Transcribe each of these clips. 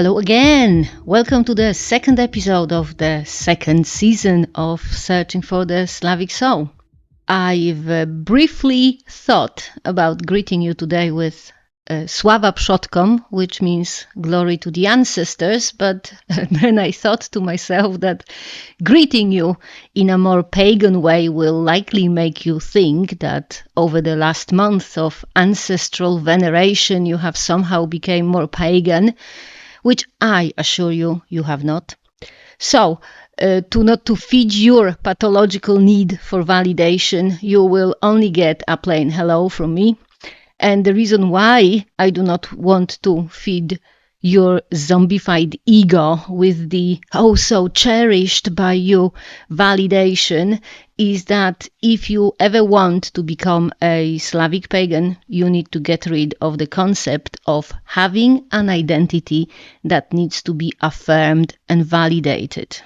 Hello again! Welcome to the second episode of the second season of Searching for the Slavic Soul. I've briefly thought about greeting you today with Sława Przodkom, which means glory to the ancestors, but then I thought to myself that greeting you in a more pagan way will likely make you think that over the last month of ancestral veneration you have somehow become more pagan, which I assure you, you have not. So, not to feed your pathological need for validation, you will only get a plain hello from me. And the reason why I do not want to feed your zombified ego with the so cherished by you validation is that if you ever want to become a Slavic pagan, you need to get rid of the concept of having an identity that needs to be affirmed and validated.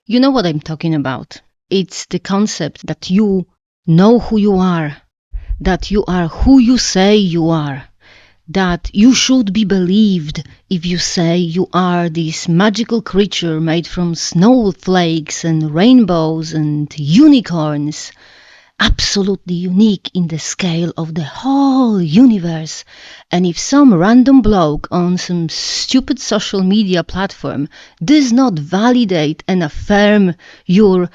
You know what I'm talking about. It's the concept that you know who you are, that you are who you say you are, that you should be believed if you say you are this magical creature made from snowflakes and rainbows and unicorns, absolutely unique in the scale of the whole universe. And if some random bloke on some stupid social media platform does not validate and affirm your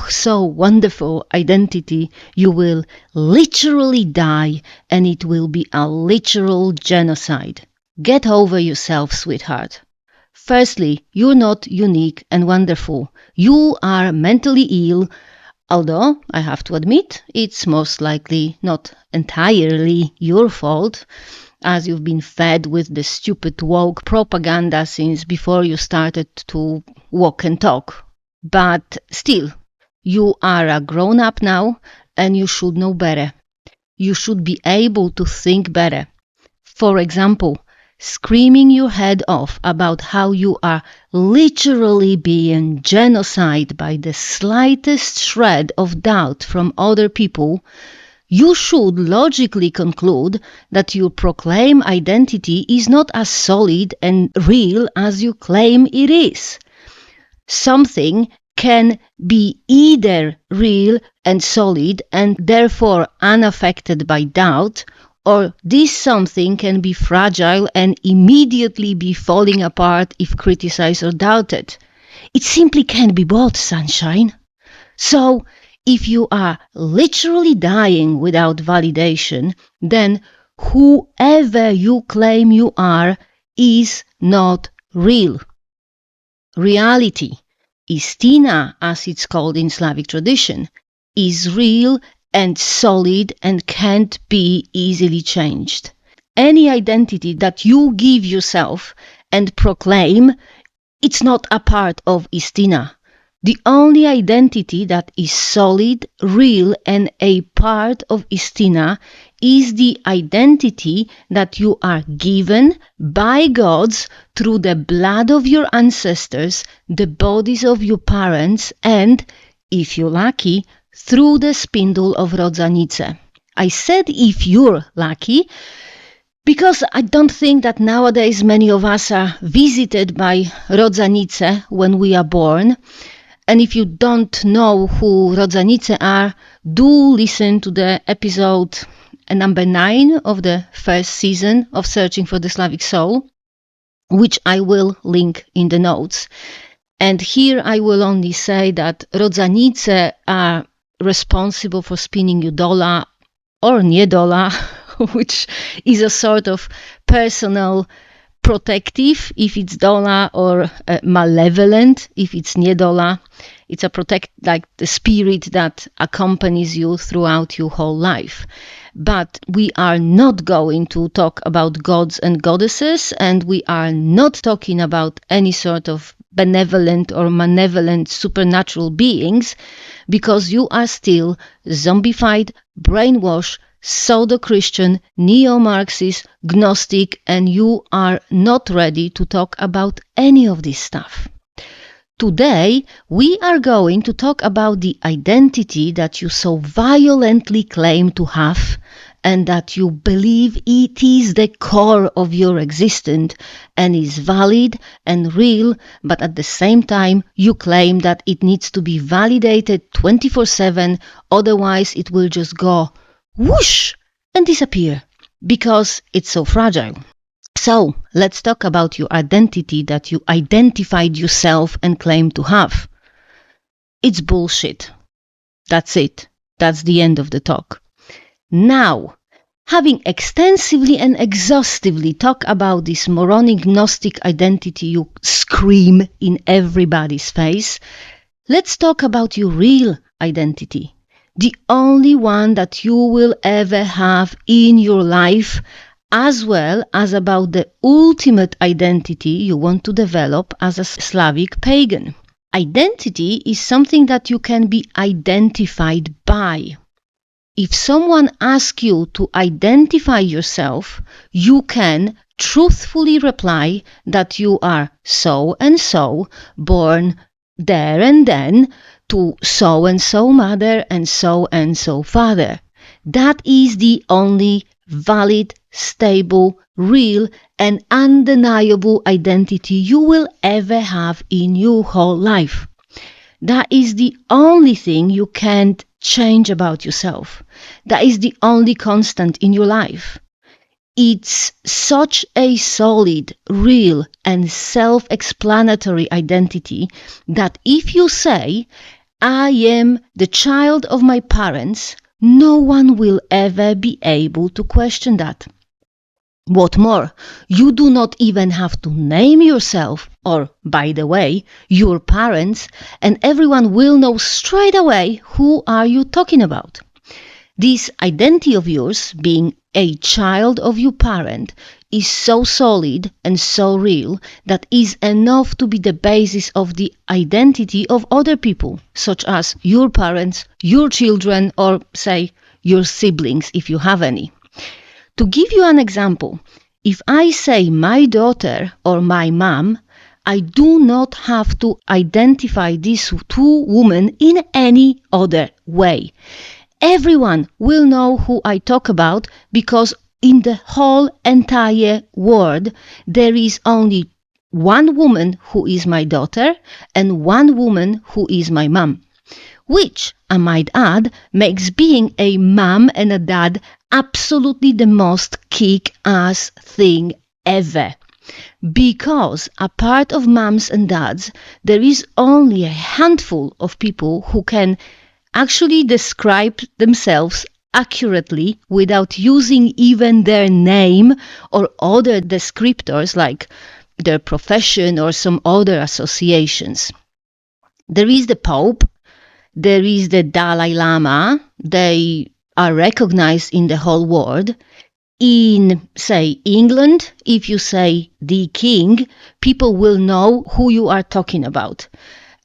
so wonderful identity, you will literally die, and it will be a literal genocide. Get over yourself, sweetheart. Firstly, you're not unique and wonderful. You are mentally ill, although I have to admit it's most likely not entirely your fault, as you've been fed with the stupid woke propaganda since before you started to walk and talk. But still, you are a grown-up now, and you should know better. You should be able to think better. For example, screaming your head off about how you are literally being genocided by the slightest shred of doubt from other people, you should logically conclude that your proclaimed identity is not as solid and real as you claim it is. Something can be either real and solid and therefore unaffected by doubt, or this something can be fragile and immediately be falling apart if criticized or doubted. It simply can't be both, sunshine. So, if you are literally dying without validation, then whoever you claim you are is not real. Reality, Istina, as it's called in Slavic tradition, is real and solid and can't be easily changed. Any identity that you give yourself and proclaim, it's not a part of Istina. The only identity that is solid, real, and a part of Istina is the identity that you are given by gods through the blood of your ancestors, the bodies of your parents, and, if you're lucky, through the spindle of Rodzanice. I said if you're lucky, because I don't think that nowadays many of us are visited by Rodzanice when we are born. And if you don't know who Rodzanice are, do listen to the episode number 9 of the first season of Searching for the Slavic Soul, which I will link in the notes. And here I will only say that Rodzanice are responsible for spinning you dola or niedola, which is a sort of personal protective if it's dola, or malevolent if it's niedola. It's a like the spirit that accompanies you throughout your whole life. But we are not going to talk about gods and goddesses, and we are not talking about any sort of benevolent or malevolent supernatural beings, because you are still zombified, brainwashed, pseudo-Christian, neo-Marxist, Gnostic, and you are not ready to talk about any of this stuff. Today, we are going to talk about the identity that you so violently claim to have and that you believe it is the core of your existence and is valid and real, but at the same time you claim that it needs to be validated 24/7, otherwise it will just go whoosh and disappear because it's so fragile. So, let's talk about your identity that you identified yourself and claim to have. It's bullshit. That's it. That's the end of the talk. Now, having extensively and exhaustively talked about this moronic Gnostic identity you scream in everybody's face, let's talk about your real identity. The only one that you will ever have in your life, as well as about the ultimate identity you want to develop as a Slavic pagan. Identity is something that you can be identified by. If someone asks you to identify yourself, you can truthfully reply that you are so and so, born there and then, to so and so mother and so father. That is the only valid, stable, real, and undeniable identity you will ever have in your whole life. That is the only thing you can't change about yourself. That is the only constant in your life. It's such a solid, real, and self-explanatory identity that if you say, I am the child of my parents, no one will ever be able to question that. What more, you do not even have to name yourself, or, by the way, your parents, and everyone will know straight away who are you talking about. This identity of yours, being a child of your parent, is so solid and so real that is enough to be the basis of the identity of other people, such as your parents, your children, or, say, your siblings, if you have any. To give you an example, if I say my daughter or my mom, I do not have to identify these two women in any other way. Everyone will know who I talk about because in the whole entire world there is only one woman who is my daughter and one woman who is my mom. Which, I might add, makes being a mom and a dad absolutely the most kick-ass thing ever. Because apart of moms and dads, there is only a handful of people who can actually describe themselves accurately without using even their name or other descriptors like their profession or some other associations. There is the Pope, there is the Dalai Lama. They are recognized in the whole world. In, say, England, if you say the king, people will know who you are talking about.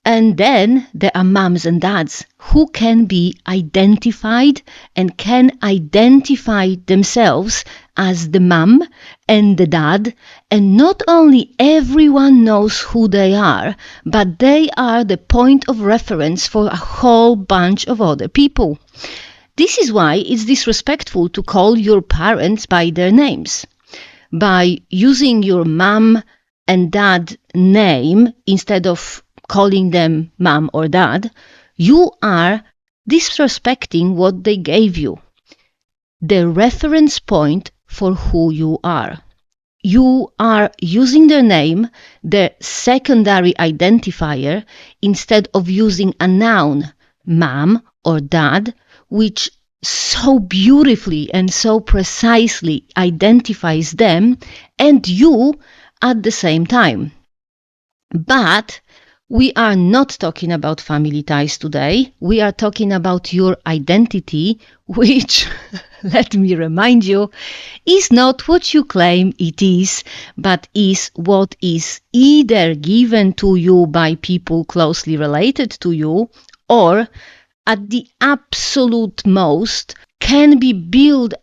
And then there are moms and dads who can be identified and can identify themselves as the mom and the dad. And not only everyone knows who they are, but they are the point of reference for a whole bunch of other people. This is why it's disrespectful to call your parents by their names. By using your mom and dad name instead of calling them mom or dad, you are disrespecting what they gave you, the reference point for who you are. You are using their name, the secondary identifier, instead of using a noun, mom or dad, which so beautifully and so precisely identifies them and you at the same time. But we are not talking about family ties today. We are talking about your identity, which, let me remind you, is not what you claim it is, but is what is either given to you by people closely related to you, or at the absolute most can be built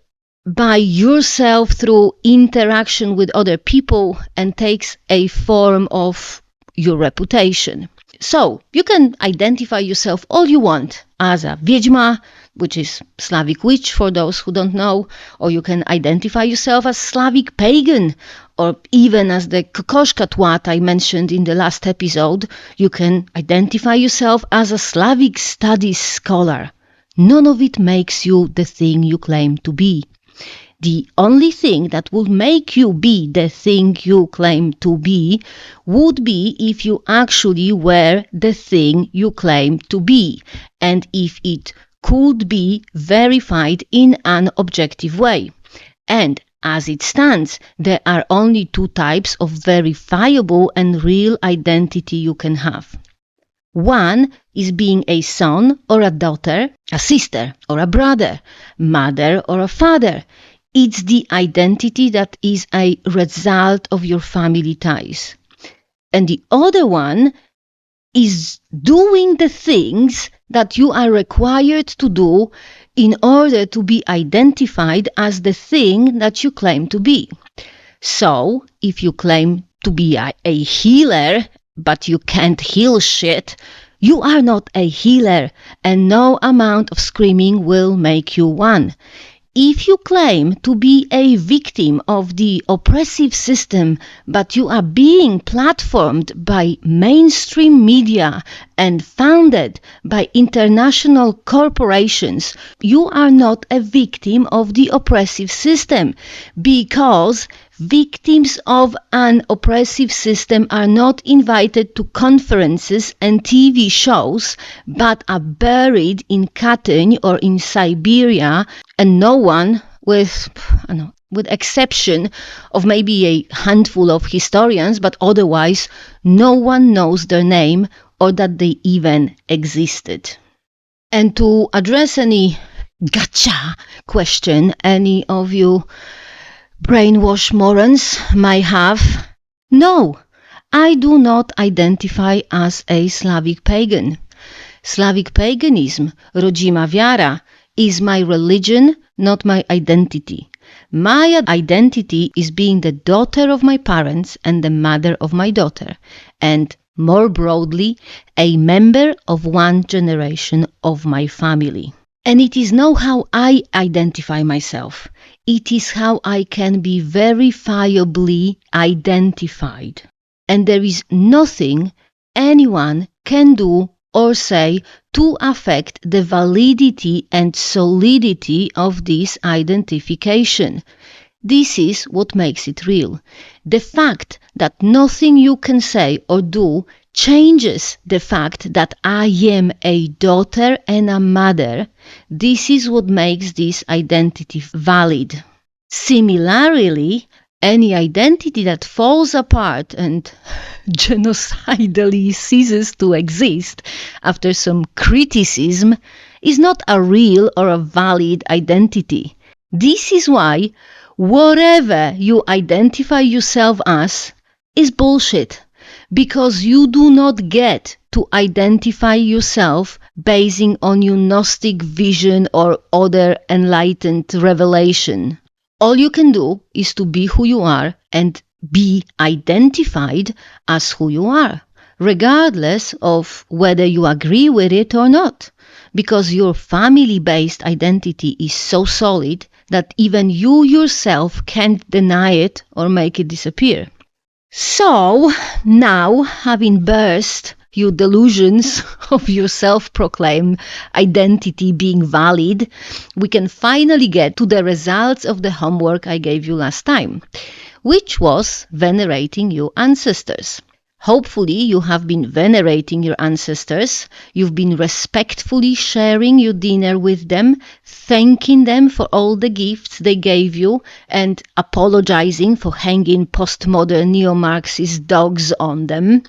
by yourself through interaction with other people and takes a form of your reputation. So, you can identify yourself all you want as a wiedźma, which is Slavic witch for those who don't know, or you can identify yourself as Slavic Pagan, or even as the kokoszka twat I mentioned in the last episode, you can identify yourself as a Slavic studies scholar. None of it makes you the thing you claim to be. The only thing that would make you be the thing you claim to be would be if you actually were the thing you claim to be, and if it could be verified in an objective way. And as it stands, there are only two types of verifiable and real identity you can have. One is being a son or a daughter, a sister or a brother, mother or a father. It's the identity that is a result of your family ties. And the other one is doing the things that you are required to do in order to be identified as the thing that you claim to be. So, if you claim to be a healer, but you can't heal shit, you are not a healer, and no amount of screaming will make you one. If you claim to be a victim of the oppressive system, but you are being platformed by mainstream media and founded by international corporations, you are not a victim of the oppressive system, because victims of an oppressive system are not invited to conferences and TV shows, but are buried in Katyn or in Siberia, and no one, with exception of maybe a handful of historians, but otherwise no one knows their name or that they even existed. And to address any gotcha question any of you brainwash morons might have, no, I do not identify as a Slavic pagan. Slavic paganism, rodzima wiara, is my religion, not my identity. My identity is being the daughter of my parents and the mother of my daughter, and more broadly, a member of one generation of my family. And it is not how I identify myself. It is how I can be verifiably identified. And there is nothing anyone can do or say to affect the validity and solidity of this identification. This is what makes it real. The fact that nothing you can say or do changes the fact that I am a daughter and a mother. This is what makes this identity valid. Similarly, any identity that falls apart and genocidally ceases to exist after some criticism is not a real or a valid identity. This is why whatever you identify yourself as is bullshit, because you do not get to identify yourself basing on your Gnostic vision or other enlightened revelation. All you can do is to be who you are and be identified as who you are, regardless of whether you agree with it or not, because your family-based identity is so solid that even you yourself can't deny it or make it disappear. So, now, having burst your delusions of your self-proclaimed identity being valid, we can finally get to the results of the homework I gave you last time, which was venerating your ancestors. Hopefully you have been venerating your ancestors, you've been respectfully sharing your dinner with them, thanking them for all the gifts they gave you, and apologizing for hanging postmodern neo-Marxist dogs on them.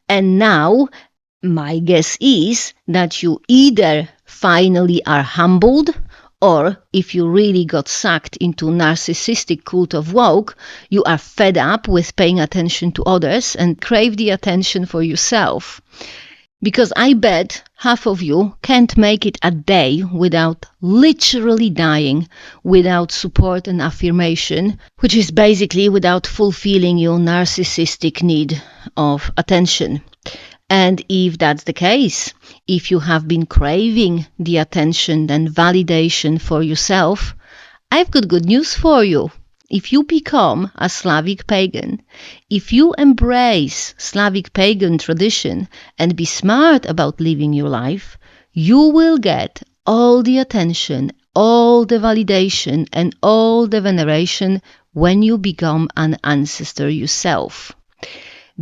And now, my guess is that you either finally are humbled, or if you really got sucked into narcissistic cult of woke, you are fed up with paying attention to others and crave the attention for yourself. Because I bet half of you can't make it a day without literally dying, without support and affirmation, which is basically without fulfilling your narcissistic need of attention. And if that's the case, if you have been craving the attention and validation for yourself, I've got good news for you. If you become a Slavic pagan, if you embrace Slavic pagan tradition and be smart about living your life, you will get all the attention, all the validation, and all the veneration when you become an ancestor yourself.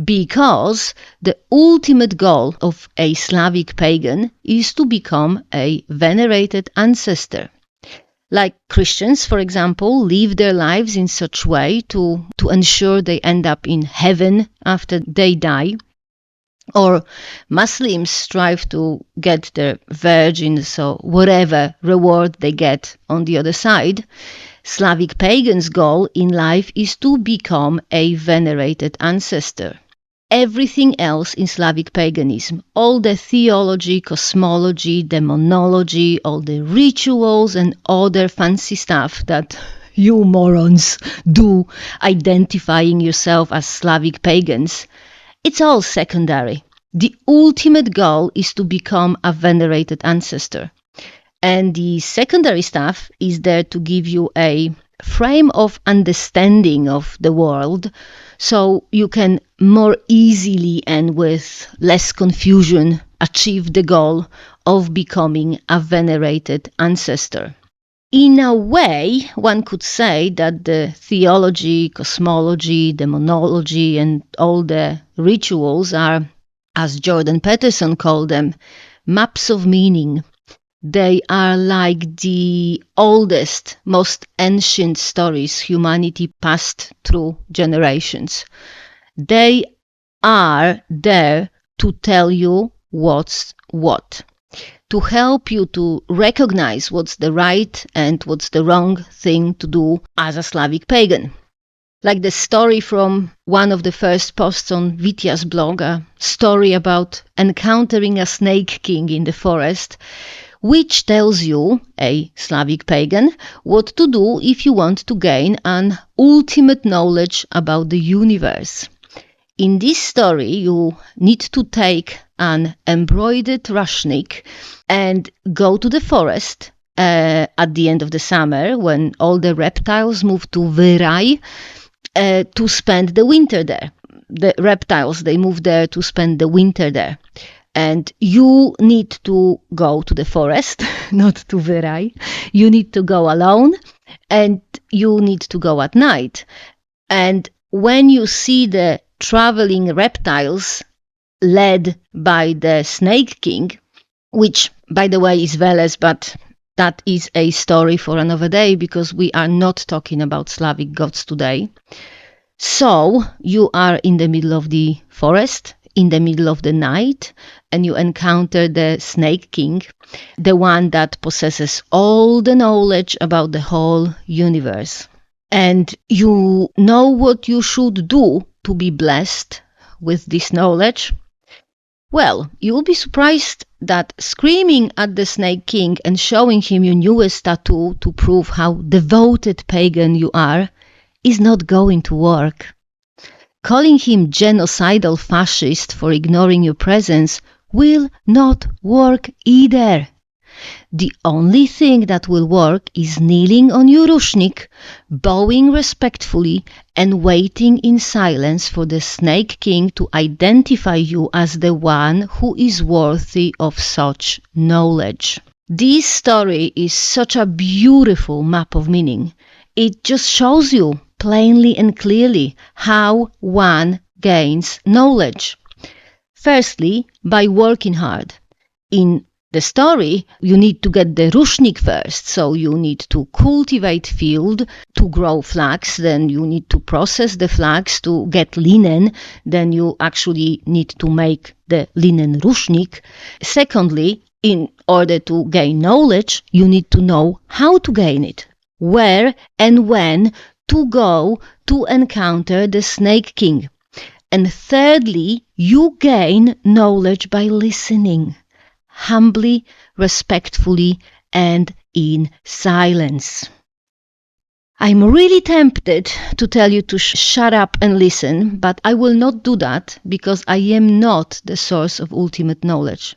Because the ultimate goal of a Slavic pagan is to become a venerated ancestor. Like Christians, for example, live their lives in such way to ensure they end up in heaven after they die. Or Muslims strive to get their virgins or whatever reward they get on the other side. Slavic pagans' goal in life is to become a venerated ancestor. Everything else in Slavic paganism, all the theology, cosmology, demonology, all the rituals and other fancy stuff that you morons do identifying yourself as Slavic pagans, it's all secondary. The ultimate goal is to become a venerated ancestor. And the secondary stuff is there to give you a frame of understanding of the world, so you can more easily and with less confusion achieve the goal of becoming a venerated ancestor. In a way, one could say that the theology, cosmology, demonology, and all the rituals are, as Jordan Peterson called them, maps of meaning. They are like the oldest, most ancient stories humanity passed through generations. They are there to tell you what's what, to help you to recognize what's the right and what's the wrong thing to do as a Slavic pagan. Like the story from one of the first posts on Vitya's blog, a story about encountering a snake king in the forest, which tells you, a Slavic pagan, what to do if you want to gain an ultimate knowledge about the universe. In this story, you need to take an embroidered rushnik and go to the forest at the end of the summer when all the reptiles move to Vyrai to spend the winter there. The reptiles, they move there to spend the winter there. And you need to go to the forest, not to Vyrai. You need to go alone, and you need to go at night. And when you see the traveling reptiles led by the Snake King, which, by the way, is Veles, but that is a story for another day because we are not talking about Slavic gods today. So you are in the middle of the forest, in the middle of the night, and you encounter the Snake King, the one that possesses all the knowledge about the whole universe. And you know what you should do to be blessed with this knowledge? Well, you will be surprised that screaming at the Snake King and showing him your newest tattoo to prove how devoted pagan you are is not going to work. Calling him genocidal fascist for ignoring your presence will not work either. The only thing that will work is kneeling on your rushnik, bowing respectfully, and waiting in silence for the Snake King to identify you as the one who is worthy of such knowledge. This story is such a beautiful map of meaning. It just shows you plainly and clearly how one gains knowledge. Firstly, by working hard. In the story, you need to get the rushnik first, so you need to cultivate field to grow flax, then you need to process the flax to get linen, then you actually need to make the linen rushnik. Secondly, in order to gain knowledge, you need to know how to gain it, where and when to go to encounter the Snake King. And thirdly, you gain knowledge by listening, humbly, respectfully, and in silence. I'm really tempted to tell you to shut up and listen, but I will not do that because I am not the source of ultimate knowledge.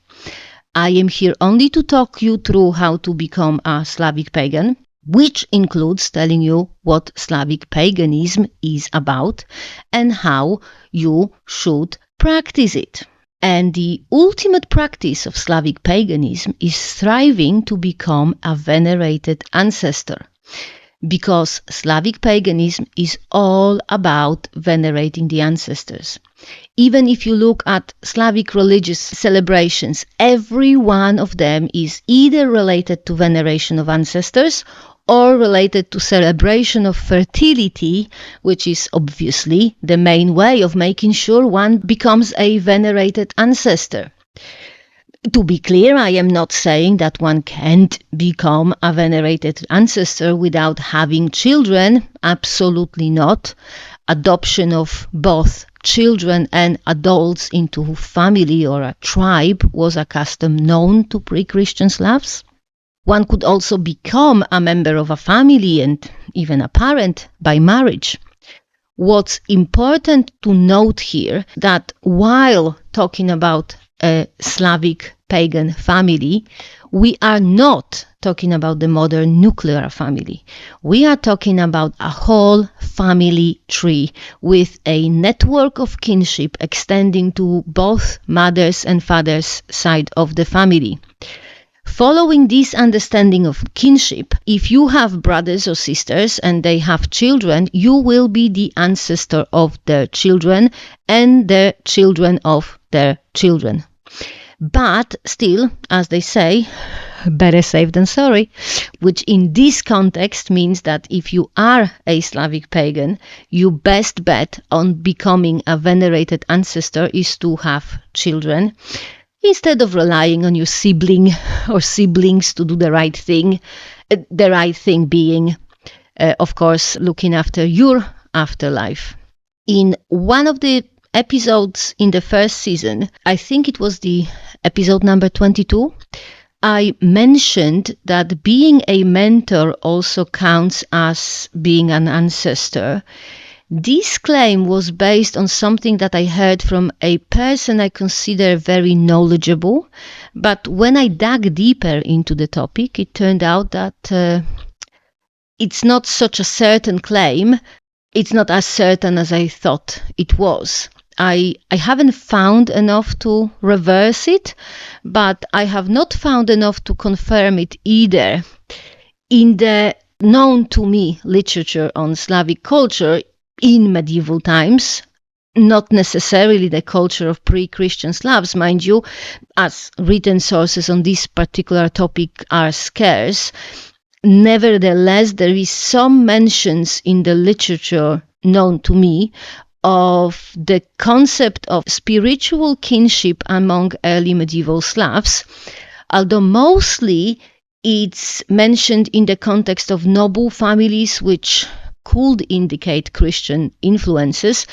I am here only to talk you through how to become a Slavic pagan, which includes telling you what Slavic paganism is about and how you should practice it. And the ultimate practice of Slavic paganism is striving to become a venerated ancestor. Because Slavic paganism is all about venerating the ancestors. Even if you look at Slavic religious celebrations, every one of them is either related to veneration of ancestors or related to celebration of fertility, which is obviously the main way of making sure one becomes a venerated ancestor. To be clear, I am not saying that one can't become a venerated ancestor without having children. Absolutely not. Adoption of both children and adults into family or a tribe was a custom known to pre-Christian Slavs. One could also become a member of a family and even a parent by marriage. What's important to note here that while talking about a Slavic pagan family, we are not talking about the modern nuclear family. We are talking about a whole family tree with a network of kinship extending to both mothers and fathers' side of the family. Following this understanding of kinship, if you have brothers or sisters and they have children, you will be the ancestor of their children and the children of their children. But still, as they say, better safe than sorry, which in this context means that if you are a Slavic pagan, your best bet on becoming a venerated ancestor is to have children, instead of relying on your sibling or siblings to do the right thing being, of course, looking after your afterlife. In one of the episodes in the first season, I think it was the episode number 22, I mentioned that being a mentor also counts as being an ancestor. This claim was based on something that I heard from a person I consider very knowledgeable, but when I dug deeper into the topic, it turned out that it's not such a certain claim. It's not as certain as I thought it was. I haven't found enough to reverse it, but I have not found enough to confirm it either. In the known to me literature on Slavic culture in medieval times, not necessarily the culture of pre-Christian Slavs, mind you, as written sources on this particular topic are scarce, nevertheless there is some mentions in the literature known to me of the concept of spiritual kinship among early medieval Slavs, although mostly it's mentioned in the context of noble families, which could indicate Christian influences,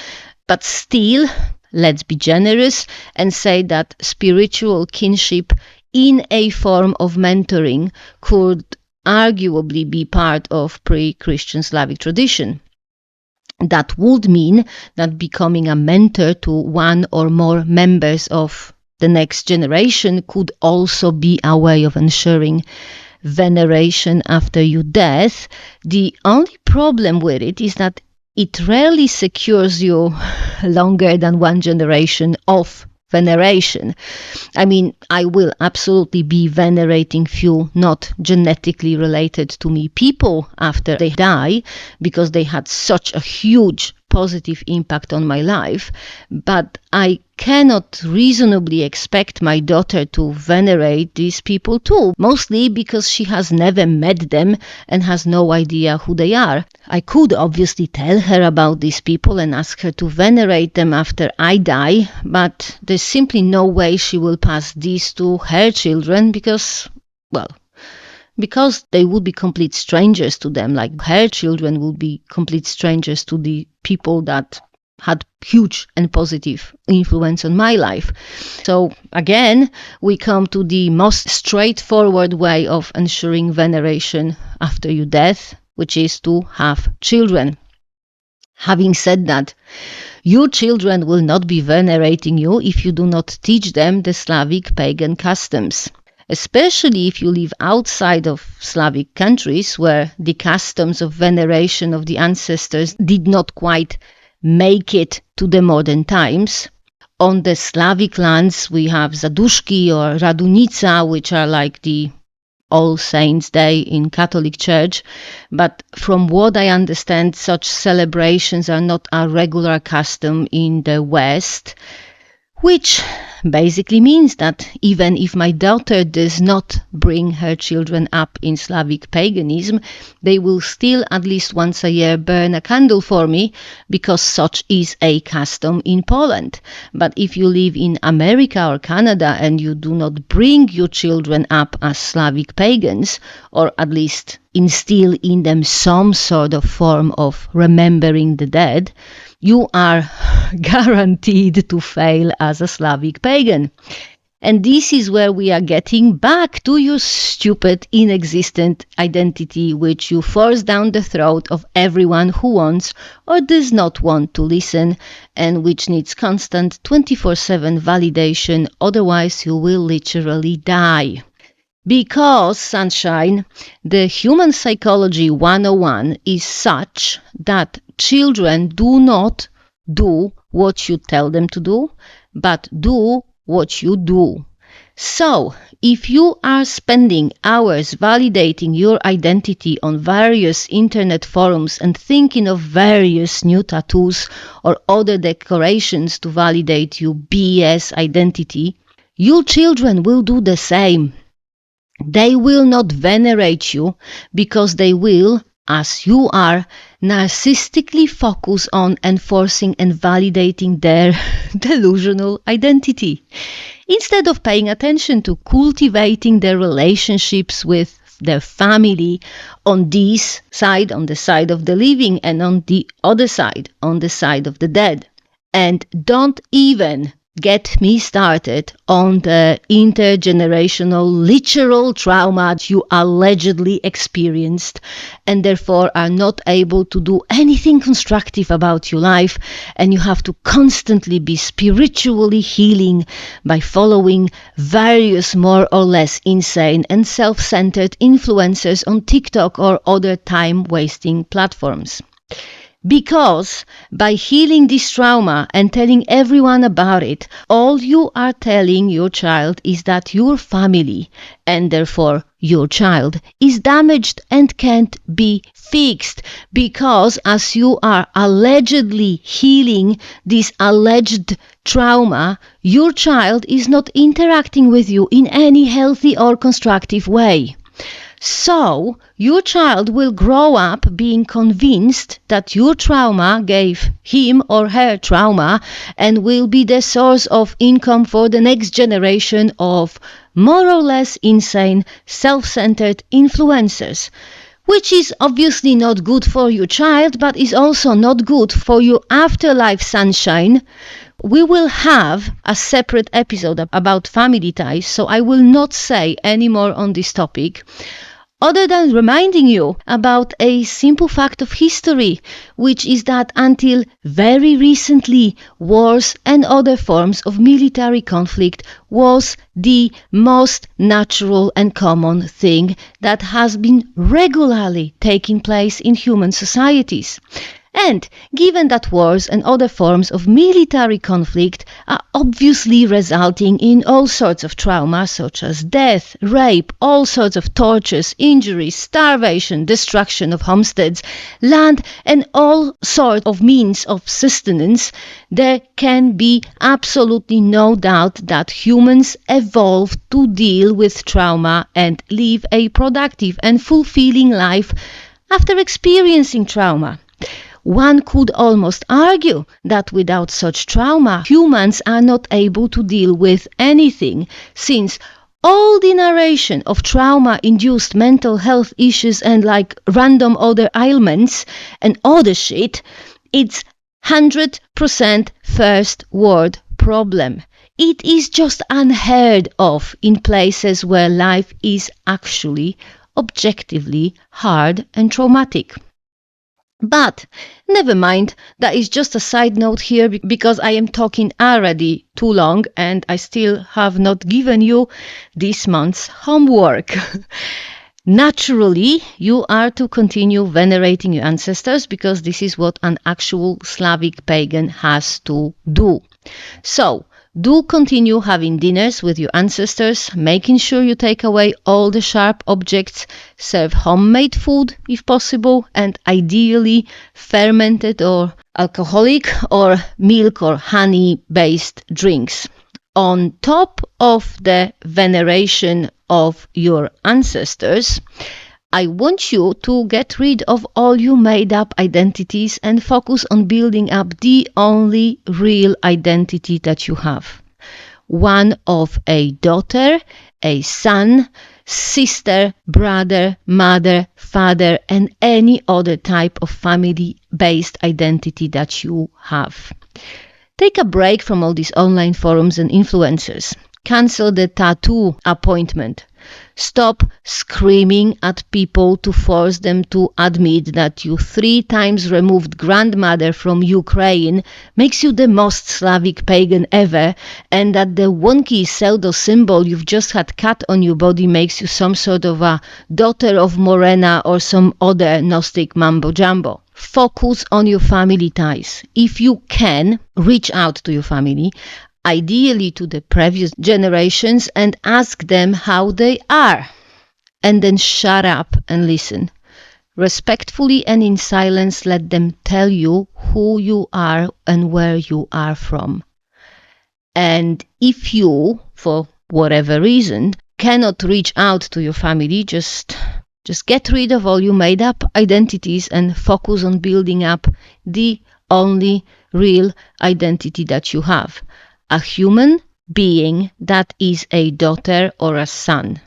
but still, let's be generous and say that spiritual kinship in a form of mentoring could arguably be part of pre-Christian Slavic tradition. That would mean that becoming a mentor to one or more members of the next generation could also be a way of ensuring veneration after your death. The only problem with it is that it rarely secures you longer than one generation of veneration. I mean, I will absolutely be venerating few not genetically related to me people after they die, because they had such a huge positive impact on my life, but I cannot reasonably expect my daughter to venerate these people too, mostly because she has never met them and has no idea who they are. I could obviously tell her about these people and ask her to venerate them after I die, but there's simply no way she will pass these to her children because they would be complete strangers to them, like her children would be complete strangers to the people that had huge and positive influence on my life. So again, we come to the most straightforward way of ensuring veneration after your death, which is to have children. Having said that, your children will not be venerating you if you do not teach them the Slavic pagan customs, especially if you live outside of Slavic countries where the customs of veneration of the ancestors did not quite make it to the modern times. On the Slavic lands, we have Zaduszki or Radunica, which are like the All Saints' Day in Catholic Church, but from what I understand, such celebrations are not a regular custom in the West, which basically means that even if my daughter does not bring her children up in Slavic paganism, they will still at least once a year burn a candle for me, because such is a custom in Poland. But if you live in America or Canada and you do not bring your children up as Slavic pagans, or at least instill in them some sort of form of remembering the dead, you are guaranteed to fail as a Slavic pagan. And this is where we are getting back to your stupid, inexistent identity, which you force down the throat of everyone who wants or does not want to listen, and which needs constant 24/7 validation, otherwise you will literally die. Because, sunshine, the human psychology 101 is such that children do not do what you tell them to do, but do what you do. So, if you are spending hours validating your identity on various internet forums and thinking of various new tattoos or other decorations to validate your BS identity, your children will do the same. They will not venerate you because they will, as you are, narcissistically focus on enforcing and validating their delusional identity, instead of paying attention to cultivating their relationships with their family on this side, on the side of the living, and on the other side, on the side of the dead. And don't even get me started on the intergenerational literal trauma you allegedly experienced and therefore are not able to do anything constructive about your life, and you have to constantly be spiritually healing by following various more or less insane and self-centered influencers on TikTok or other time-wasting platforms. Because by healing this trauma and telling everyone about it, all you are telling your child is that your family, and therefore your child, is damaged and can't be fixed. Because as you are allegedly healing this alleged trauma, your child is not interacting with you in any healthy or constructive way. So, your child will grow up being convinced that your trauma gave him or her trauma and will be the source of income for the next generation of more or less insane, self-centered influencers, which is obviously not good for your child, but is also not good for your afterlife, sunshine. We will have a separate episode about family ties, so I will not say any more on this topic, other than reminding you about a simple fact of history, which is that until very recently, wars and other forms of military conflict was the most natural and common thing that has been regularly taking place in human societies. And given that wars and other forms of military conflict are obviously resulting in all sorts of trauma, such as death, rape, all sorts of tortures, injuries, starvation, destruction of homesteads, land, and all sorts of means of sustenance, there can be absolutely no doubt that humans evolved to deal with trauma and live a productive and fulfilling life after experiencing trauma. One could almost argue that without such trauma, humans are not able to deal with anything, since all the narration of trauma-induced mental health issues and like random other ailments and other shit, it's 100% first world problem. It is just unheard of in places where life is actually objectively hard and traumatic. But never mind, that is just a side note here because I am talking already too long and I still have not given you this month's homework. Naturally, you are to continue venerating your ancestors because this is what an actual Slavic pagan has to do. So, do continue having dinners with your ancestors, making sure you take away all the sharp objects, serve homemade food if possible, and ideally fermented or alcoholic or milk or honey-based drinks. On top of the veneration of your ancestors, I want you to get rid of all your made-up identities and focus on building up the only real identity that you have. One of a daughter, a son, sister, brother, mother, father, and any other type of family-based identity that you have. Take a break from all these online forums and influencers. Cancel the tattoo appointment. Stop screaming at people to force them to admit that you 3 times removed grandmother from Ukraine makes you the most Slavic pagan ever, and that the wonky pseudo symbol you've just had cut on your body makes you some sort of a daughter of Morena or some other Gnostic mambo jumbo. Focus on your family ties. If you can, reach out to your family, ideally to the previous generations, and ask them how they are. And then shut up and listen. Respectfully and in silence, let them tell you who you are and where you are from. And if you, for whatever reason, cannot reach out to your family, just get rid of all your made-up identities and focus on building up the only real identity that you have. A human being that is a daughter or a son.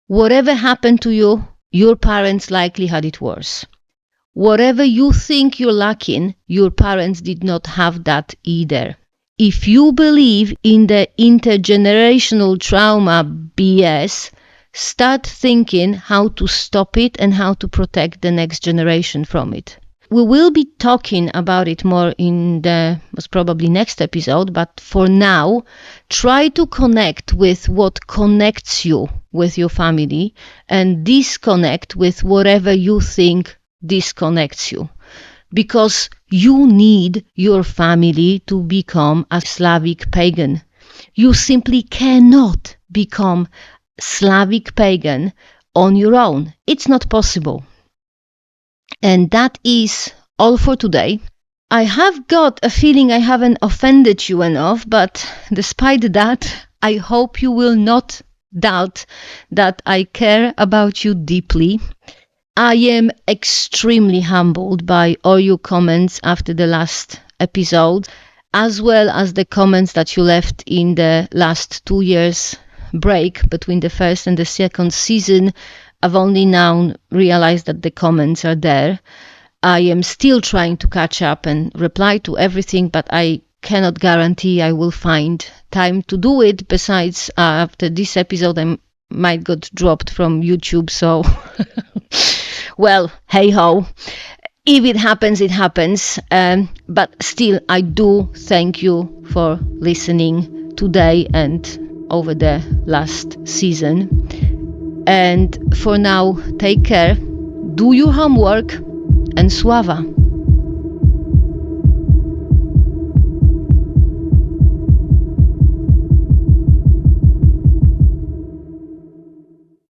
Whatever happened to you, your parents likely had it worse. Whatever you think you're lacking, your parents did not have that either. If you believe in the intergenerational trauma BS, start thinking how to stop it and how to protect the next generation from it. We will be talking about it more in the most probably next episode, but for now, try to connect with what connects you with your family and disconnect with whatever you think disconnects you. Because you need your family to become a Slavic pagan. You simply cannot become Slavic pagan on your own. It's not possible. And that is all for today. I have got a feeling I haven't offended you enough, but despite that, I hope you will not doubt that I care about you deeply. I am extremely humbled by all your comments after the last episode, as well as the comments that you left in the last 2 years break between the first and the second season. I've only now realized that the comments are there. I am still trying to catch up and reply to everything, but I cannot guarantee I will find time to do it. Besides, after this episode, I might get dropped from YouTube, so well, hey ho. If it happens, it happens. But still, I do thank you for listening today and over the last season. And for now, take care, do your homework, and Sława!